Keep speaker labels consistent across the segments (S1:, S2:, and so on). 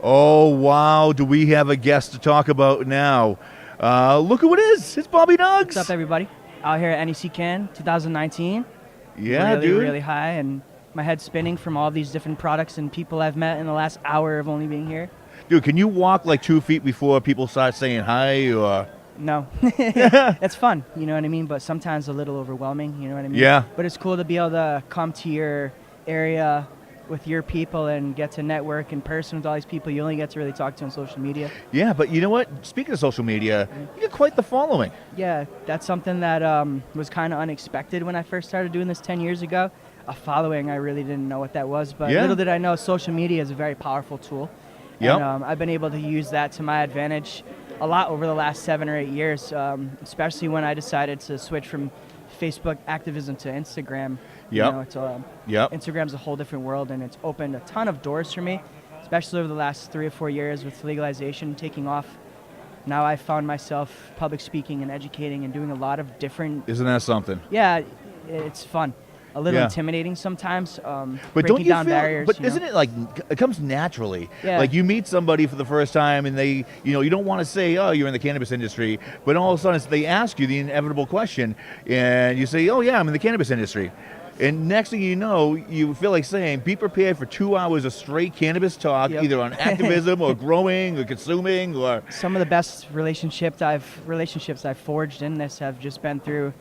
S1: Oh, wow. Do we have a guest to talk about now? Look who it is. It's Bobby Nuggz.
S2: What's up, everybody? Out here at NECANN 2019.
S1: Yeah,
S2: really,
S1: dude.
S2: Really high, and my head's spinning from all these different products and people I've met in the last hour of only being here.
S1: Dude, can you walk like 2 feet before people start saying hi? Or
S2: No. It's fun, you know what I mean? But sometimes a little overwhelming, you know what I mean?
S1: Yeah.
S2: But it's cool to be able to come to your area with your people and get to network in person with all these people you only get to really talk to on social media.
S1: Yeah, but you know what? Speaking of social media, you got quite the following.
S2: Yeah, that's something that was kind of unexpected when I first started doing this 10 years ago. A following, I really didn't know what that was, but
S1: Yeah.
S2: little did I know social media is a very powerful tool.
S1: Yep.
S2: And I've been able to use that to my advantage a lot over the last 7 or 8 years, especially when I decided to switch from Facebook activism to Instagram.
S1: Yep.
S2: You know, it's,
S1: Yep.
S2: Instagram's a whole different world, and it's opened a ton of doors for me, especially over the last 3 or 4 years with legalization taking off. Now I found myself public speaking and educating and doing a lot of different.
S1: Isn't that something?
S2: Yeah, it's fun. A little
S1: Yeah.
S2: intimidating sometimes.
S1: But
S2: breaking
S1: don't you
S2: down
S1: feel?
S2: barriers.
S1: But
S2: you know?
S1: isn't it like it comes naturally?
S2: Yeah.
S1: Like you meet somebody for the first time, and they, you don't want to say, "Oh, you're in the cannabis industry," but all of a sudden they ask you the inevitable question, and you say, "Oh yeah, I'm in the cannabis industry." And next thing you know, you feel like saying, "Be prepared for 2 hours of straight cannabis talk,
S2: Yep.
S1: either on activism or growing or consuming or."
S2: Some of the best relationships I've forged in this have just been through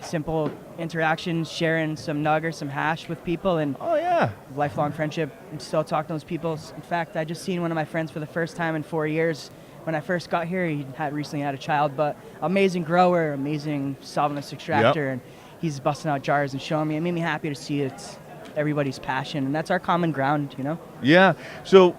S2: simple interactions, sharing some nug or some hash with people, and
S1: Oh yeah.
S2: lifelong friendship. I'm still talking to those people. In fact, I just seen one of my friends for the first time in 4 years. When I first got here, he had recently had a child, but amazing grower, amazing solventless extractor, and he's busting out jars and showing me. It made me happy to see it's everybody's passion, and that's our common ground, you know?
S1: Yeah. So,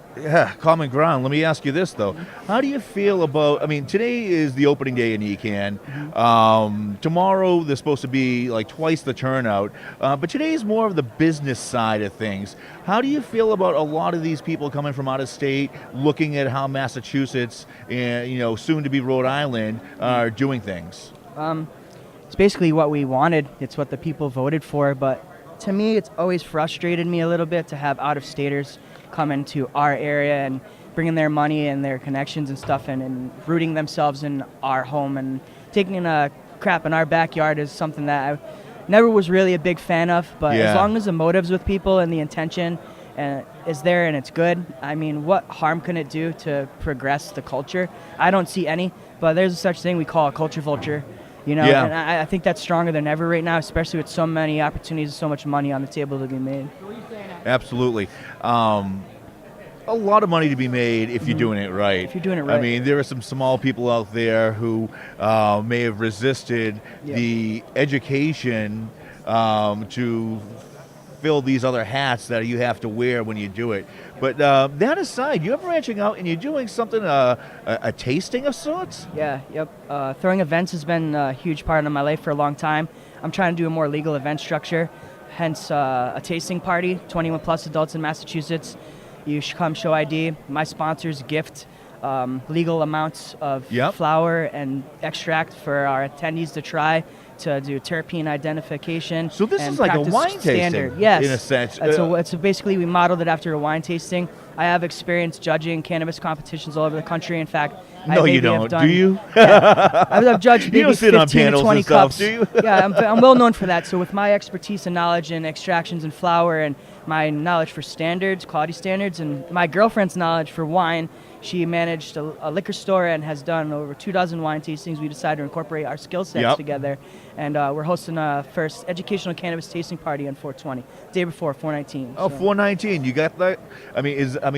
S1: common ground. Let me ask you this, though. How do you feel about, today is the opening day in NECANN. Tomorrow, there's supposed to be like twice the turnout. But today is more of the business side of things. How do you feel about a lot of these people coming from out of state, looking at how Massachusetts and, soon to be Rhode Island are doing things?
S2: It's basically what we wanted. It's what the people voted for, but to me, it's always frustrated me a little bit to have out-of-staters come into our area and bringing their money and their connections and stuff and rooting themselves in our home and taking a crap in our backyard is something that I never was really a big fan of. But
S1: Yeah.
S2: as long as the motives with people and the intention is there and it's good, what harm can it do to progress the culture? I don't see any, but there's such thing we call a culture vulture.
S1: Yeah.
S2: And I think that's stronger than ever right now, especially with so many opportunities, so much money on the table to be made.
S1: Absolutely. A lot of money to be made if you're doing it right.
S2: If you're doing it right.
S1: There are some small people out there who may have resisted the education to fill these other hats that you have to wear when you do it. But that aside, you're branching out and you're doing something, a tasting of sorts?
S2: Yeah, yep. Throwing events has been a huge part of my life for a long time. I'm trying to do a more legal event structure, hence a tasting party, 21 plus adults in Massachusetts. You should come show ID. My sponsors gift legal amounts of flower and extract for our attendees to try, to do terpene identification.
S1: So this
S2: and
S1: is like a
S2: practice
S1: wine
S2: standard.
S1: tasting,
S2: Yes,
S1: in a sense.
S2: It's basically we modeled it after a wine tasting. I have experience judging cannabis competitions all over the country. In fact,
S1: No,
S2: I
S1: you
S2: maybe have
S1: don't.
S2: done,
S1: Do you?
S2: Yeah, I've judged
S1: You
S2: maybe
S1: don't sit on
S2: 15 to
S1: panels
S2: 20
S1: and stuff,
S2: cups.
S1: do you?
S2: Yeah, I'm well known for that. So with my expertise and knowledge in extractions and flower and my knowledge for standards, quality standards, and my girlfriend's knowledge for wine, she managed a liquor store and has done over 24 wine tastings. We decided to incorporate our skill sets together, and we're hosting a first educational cannabis tasting party on 420, day before 419.
S1: Oh, 419. You got that?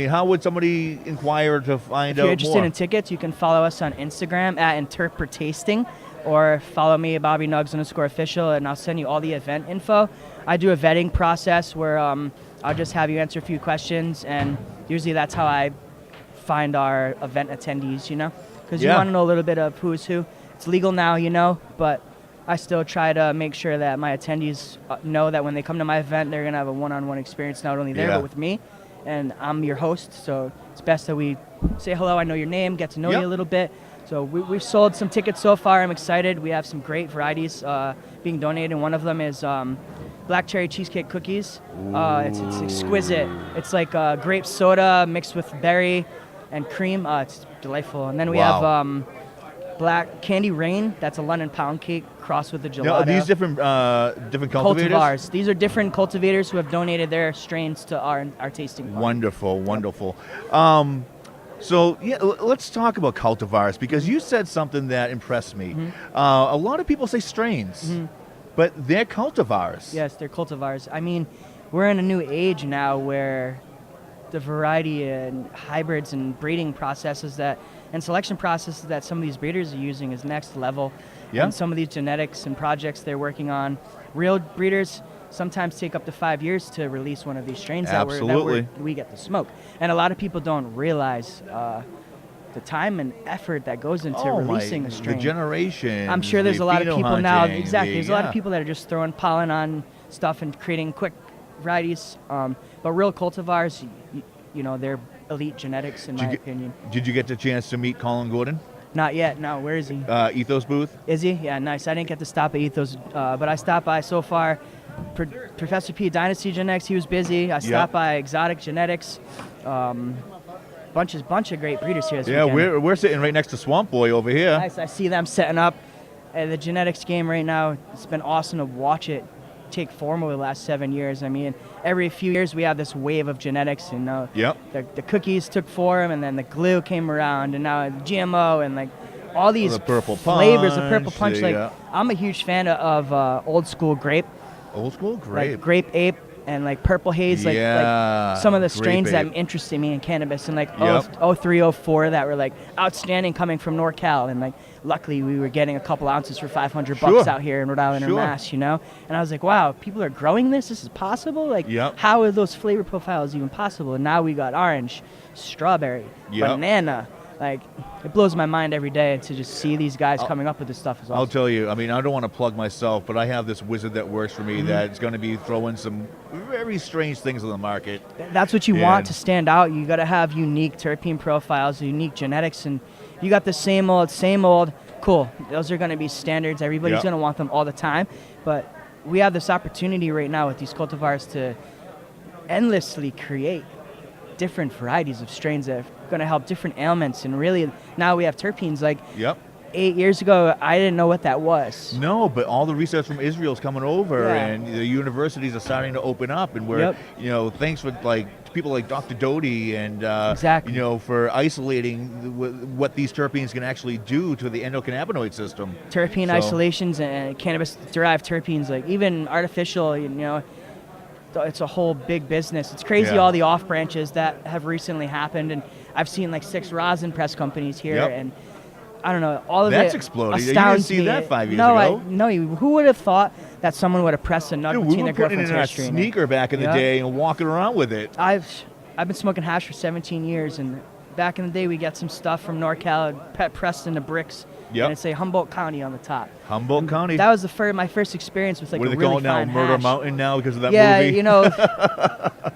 S1: How would somebody inquire to find out
S2: If you're interested
S1: more?
S2: in tickets, you can follow us on Instagram at Interpretasting, or follow me at Bobby Nuggz _official, and I'll send you all the event info. I do a vetting process where I'll just have you answer a few questions, and usually that's how I find our event attendees, because you want to know a little bit of who's who. It's legal now, but I still try to make sure that my attendees know that when they come to my event, they're going to have a one-on-one experience, not only there, but with me. And I'm your host, so it's best that we say hello, I know your name, get to know you a little bit. So we've sold some tickets so far. I'm excited. We have some great varieties being donated. One of them is black cherry cheesecake cookies. It's exquisite. It's like grape soda mixed with berry and cream. It's delightful. And then we have black candy rain. That's a London pound cake crossed with a gelato.
S1: Now, are these different cultivators?
S2: Cultivars. These are different cultivators who have donated their strains to our tasting fund.
S1: Wonderful, wonderful. So yeah, let's talk about cultivars, because you said something that impressed me. A lot of people say strains, but they're cultivars.
S2: Yes, they're cultivars. I mean, we're in a new age now where the variety and hybrids and breeding processes and selection processes that some of these breeders are using is next level.
S1: Yeah.
S2: And some of these genetics and projects they're working on, real breeders sometimes take up to 5 years to release one of these strains that we get to smoke. And a lot of people don't realize the time and effort that goes into releasing a strain.
S1: The generation.
S2: I'm sure there's a lot of people now.
S1: Exactly.
S2: There's a lot of people that are just throwing pollen on stuff and creating quick varieties. But real cultivars, you know, they're elite genetics in my opinion.
S1: Did you get the chance to meet Colin Gordon?
S2: Not yet. No. Where is he?
S1: Ethos booth.
S2: Is he? Yeah, nice. I didn't get to stop at Ethos, but I stopped by so far. Professor P, Dynasty Genetics, he was busy. I stopped by Exotic Genetics. Bunch of great breeders here this weekend.
S1: We're sitting right next to Swamp Boy over here.
S2: Nice. I see them setting up. The genetics game right now, it's been awesome to watch it take form over the last 7 years. I mean, every few years we have this wave of genetics, and the cookies took form, and then the glue came around, and now GMO, and like all these
S1: the purple
S2: flavors,
S1: punch,
S2: the purple punch. I'm a huge fan of old school grape.
S1: Old school grape.
S2: Like grape ape and like purple haze, like some of the strains that interested me in cannabis, and like 03, 04 that were like outstanding coming from NorCal, and like luckily we were getting a couple ounces for $500 out here in Rhode Island or Mass, you know. And I was like, wow, people are growing this. This is possible. Like, how are those flavor profiles even possible? And now we got orange, strawberry, banana. Like, it blows my mind every day to just see these guys coming up with this stuff.
S1: I'll tell you, I mean, I don't want to plug myself, but I have this wizard that works for me that's going to be throwing some very strange things on the market.
S2: That's what you want to stand out. You got to have unique terpene profiles, unique genetics, and you got the same old, cool. Those are going to be standards. Everybody's going to want them all the time. But we have this opportunity right now with these cultivars to endlessly create different varieties of strains that are going to help different ailments, and really now we have terpenes. Like 8 years ago, I didn't know what that was.
S1: No, but all the research from Israel is coming over, and the universities are starting to open up, and we're thanks for like people like Dr. Doty and for isolating what these terpenes can actually do to the endocannabinoid system.
S2: Terpene isolations and cannabis-derived terpenes, like even artificial, it's a whole big business. It's crazy all the off branches that have recently happened, and I've seen like 6 rosin press companies here, and I don't know, all of
S1: that's
S2: it
S1: exploding. You
S2: astounds
S1: didn't see
S2: me.
S1: that 5 years ago.
S2: Who would have thought that someone would have pressed a nut between their girlfriend's hair
S1: a
S2: strainer?
S1: sneaker back in the day and walking around with it.
S2: I've been smoking hash for 17 years, and back in the day we got some stuff from NorCal pressed into bricks. And it's a Humboldt County on the top.
S1: Humboldt County.
S2: That was my first experience with like
S1: what
S2: a
S1: are they
S2: really
S1: calling now?
S2: fine
S1: Murder
S2: hash.
S1: Mountain now because of that movie?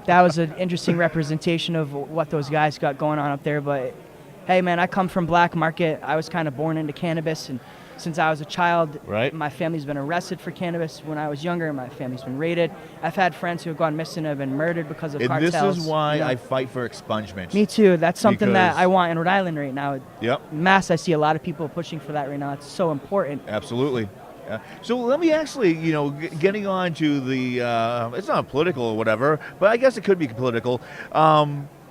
S2: That was an interesting representation of what those guys got going on up there. But hey, man, I come from black market. I was kind of born into cannabis, and since I was a child, my family's been arrested for cannabis. When I was younger, my family's been raided. I've had friends who have gone missing, have been murdered because of cartels.
S1: And this is why I fight for expungement.
S2: Me too. That's something that I want in Rhode Island right now. Mass, I see a lot of people pushing for that right now. It's so important.
S1: Absolutely. So let me actually, getting on to the, it's not political or whatever, but I guess it could be political.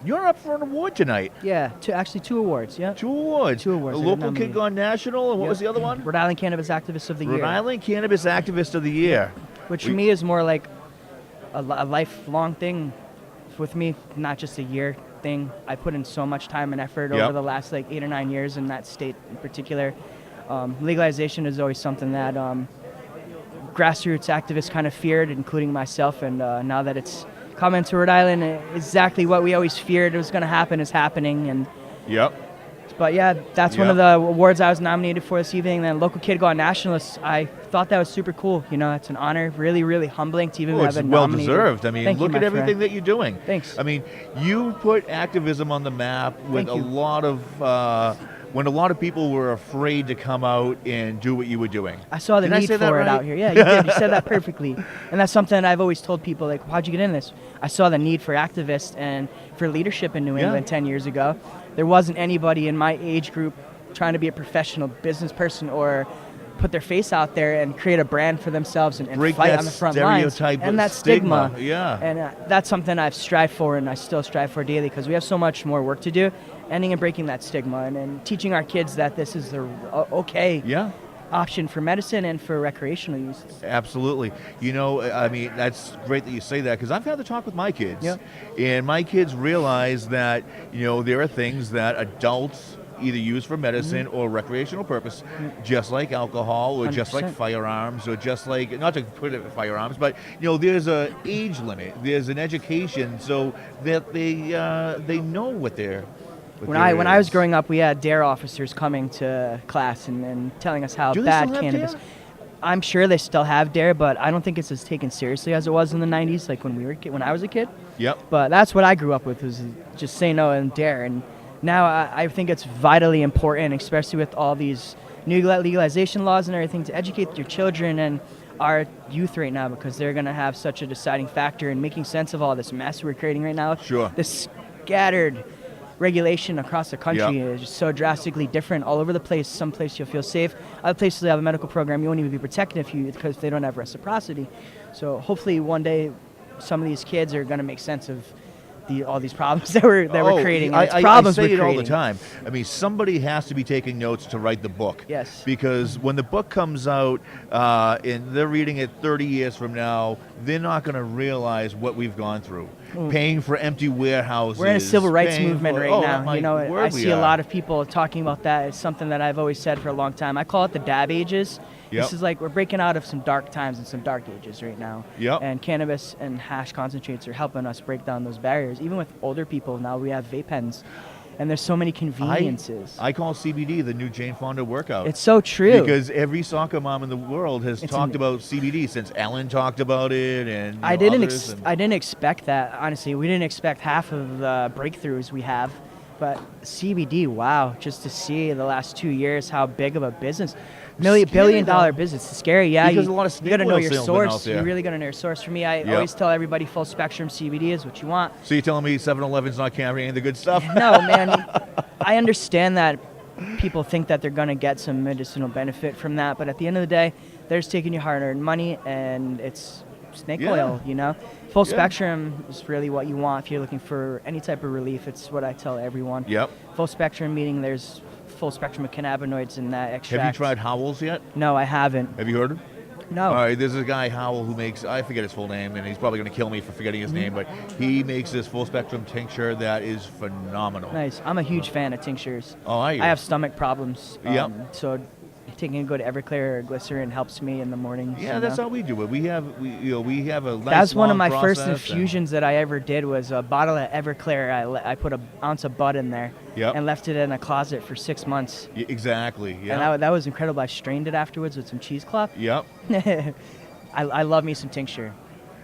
S1: You're up for an award tonight.
S2: Yeah, two awards. Yeah,
S1: 2 awards.
S2: 2 awards.
S1: A local kid gone national, and what was the other one?
S2: Rhode Island Cannabis Activist of the Year.
S1: Rhode Island Cannabis Activist of the Year.
S2: Which for me is more like a lifelong thing. With me, not just a year thing. I put in so much time and effort over the last 8 or 9 years in that state in particular. Legalization is always something that grassroots activists kind of feared, including myself, and now that it's coming to Rhode Island, exactly what we always feared was going to happen is happening. And but yeah, that's one of the awards I was nominated for this evening. And then Local Kid Gone Nationalist, I thought that was super cool. It's an honor, really, really humbling to even have been nominated.
S1: It's well deserved. I mean, look at everything that you're doing.
S2: Thanks.
S1: I mean, you put activism on the map with a lot of when a lot of people were afraid to come out and do what you were doing.
S2: I saw the
S1: Did I
S2: need
S1: say
S2: for
S1: that
S2: it
S1: right?
S2: out here. Yeah, you did. You said that perfectly. And that's something I've always told people, like, how'd you get in this? I saw the need for activists and for leadership in New England 10 years ago. There wasn't anybody in my age group trying to be a professional business person or put their face out there and create a brand for themselves and fight on the front lines. And that stigma.
S1: Yeah.
S2: And that's something I've strived for and I still strive for daily because we have so much more work to do, ending and breaking that stigma and teaching our kids that this is the okay option for medicine and for recreational use.
S1: Absolutely. You know, I mean, that's great that you say that because I've had the talk with my kids.
S2: Yeah.
S1: And my kids realize that, you know, there are things that adults either use for medicine or recreational purpose, just like alcohol or just like
S2: 100%.
S1: firearms or just like, not to put it firearms, but, you know, there's a age limit, there's an education so that they know what they're
S2: When I was growing up, we had DARE officers coming to class and telling us how
S1: Do they
S2: bad
S1: still have
S2: cannabis.
S1: DARE?
S2: I'm sure they still have DARE, but I don't think it's as taken seriously as it was in the 90s, like when I was a kid.
S1: Yep.
S2: But that's what I grew up with, was just say no and DARE. And now I think it's vitally important, especially with all these new legalization laws and everything, to educate your children and our youth right now, because they're going to have such a deciding factor in making sense of all this mess we're creating right now.
S1: Sure.
S2: This scattered regulation across the country is just so drastically different all over the place. Some places you'll feel safe. Other places they have a medical program you won't even be protected because they don't have reciprocity. So hopefully one day some of these kids are going to make sense of all these problems that we're creating. And it's problems
S1: I say
S2: we're
S1: it all the
S2: creating.
S1: time. I mean, somebody has to be taking notes to write the book.
S2: Yes.
S1: Because when the book comes out and they're reading it 30 years from now, they're not going to realize what we've gone through. Paying for empty warehouses.
S2: We're in a civil rights
S1: paying
S2: movement
S1: for-
S2: right now.
S1: my
S2: You know,
S1: word,
S2: I
S1: we
S2: see a
S1: are.
S2: lot of people talking about that. It's something that I've always said for a long time. I call it the dab ages.
S1: Yep.
S2: This is like we're breaking out of some dark times and some dark ages right now.
S1: Yep.
S2: And cannabis and hash concentrates are helping us break down those barriers. Even with older people, now we have vape pens. And there's so many conveniences.
S1: I call CBD the new Jane Fonda workout.
S2: It's so true.
S1: Because every soccer mom in the world has talked about CBD since Ellen talked about it, and
S2: I didn't expect that, honestly. We didn't expect half of the breakthroughs we have. But CBD, wow, just to see the last 2 years how big of a business, billion-dollar business. It's scary, yeah.
S1: Because a lot of
S2: you got to
S1: snake
S2: know
S1: oil
S2: your
S1: salesmen out
S2: source.
S1: there.
S2: You really got to know your source. For me, I always tell everybody full spectrum CBD is what you want.
S1: So you're telling me 7-Eleven's not carrying the good stuff?
S2: No, man. I understand that people think that they're going to get some medicinal benefit from that, but at the end of the day, they're just taking your hard-earned money, and it's snake oil, you know? Full spectrum is really what you want if you're looking for any type of relief. It's what I tell everyone.
S1: Yep.
S2: Full spectrum meaning there's full spectrum of cannabinoids in that extract.
S1: Have you tried Howell's yet?
S2: No, I haven't.
S1: Have you heard of him?
S2: No.
S1: All right, there's a guy, Howell, who makes, I forget his full name, and he's probably going to kill me for forgetting his name, but he makes this full spectrum tincture that is phenomenal.
S2: Nice. I'm a huge fan of tinctures.
S1: Oh, are you?
S2: I have stomach problems.
S1: Yep.
S2: So taking a good Everclear or glycerin helps me in the mornings.
S1: Yeah,
S2: you
S1: that's
S2: know?
S1: how we do it. We have a nice
S2: That's one of
S1: long
S2: my first
S1: process, and-
S2: infusions that I ever did was a bottle of Everclear. I put an ounce of bud in there
S1: Yep.
S2: and left it in a closet for 6 months.
S1: Exactly, yeah.
S2: And that was incredible. I strained it afterwards with some cheesecloth.
S1: Yep.
S2: I love me some tincture.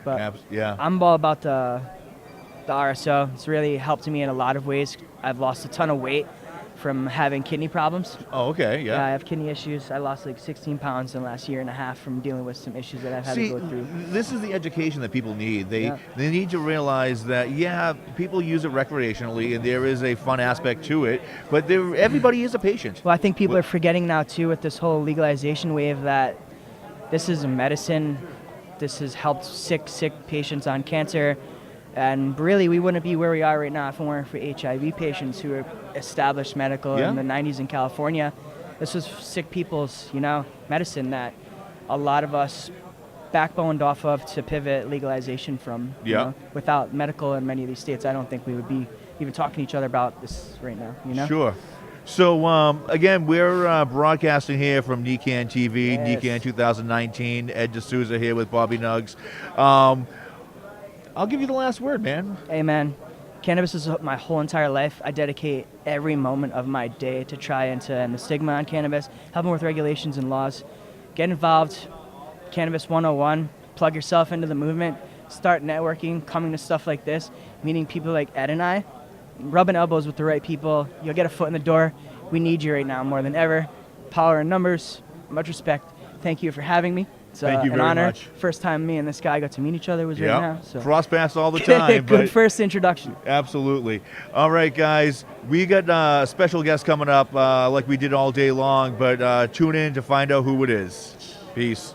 S2: But
S1: Yeah.
S2: I'm all about the RSO. It's really helped me in a lot of ways. I've lost a ton of weight from having kidney problems.
S1: Oh, okay,
S2: Yeah, I
S1: yeah.
S2: have kidney issues. I lost like 16 pounds in the last year and a half from dealing with some issues that I've had
S1: See,
S2: to go through.
S1: this is the education that people need. They
S2: Yeah.
S1: they need to realize that, yeah, people use it recreationally, and there is a fun aspect to it, but everybody is a patient.
S2: Well, I think people are forgetting now too with this whole legalization wave that this is a medicine. This has helped sick patients on cancer. And really, we wouldn't be where we are right now if it weren't for HIV patients who were established medical
S1: Yeah.
S2: in the 90s in California. This was sick people's, medicine that a lot of us backboned off of to pivot legalization from. you
S1: Yeah.
S2: know. Without medical in many of these states, I don't think we would be even talking to each other about this right now.
S1: Sure. So, again, we're broadcasting here from NECANN TV,
S2: Yes.
S1: NECANN 2019. Ed D'Souza here with Bobby Nuggz. I'll give you the last word, man.
S2: Hey man, cannabis is my whole entire life. I dedicate every moment of my day to try and to end the stigma on cannabis, helping with regulations and laws. Get involved, Cannabis 101, plug yourself into the movement, start networking, coming to stuff like this, meeting people like Ed and I, rubbing elbows with the right people. You'll get a foot in the door. we need you right now more than ever. Power in numbers. Much respect. Thank you for having me. It's
S1: Thank you
S2: an
S1: very
S2: honor.
S1: much.
S2: First time me and this guy got to meet each other was right now. So.
S1: Cross paths all the time.
S2: Good
S1: but
S2: first introduction.
S1: absolutely. All right, guys. We got a special guest coming up like we did all day long, but tune in to find out who it is. Peace.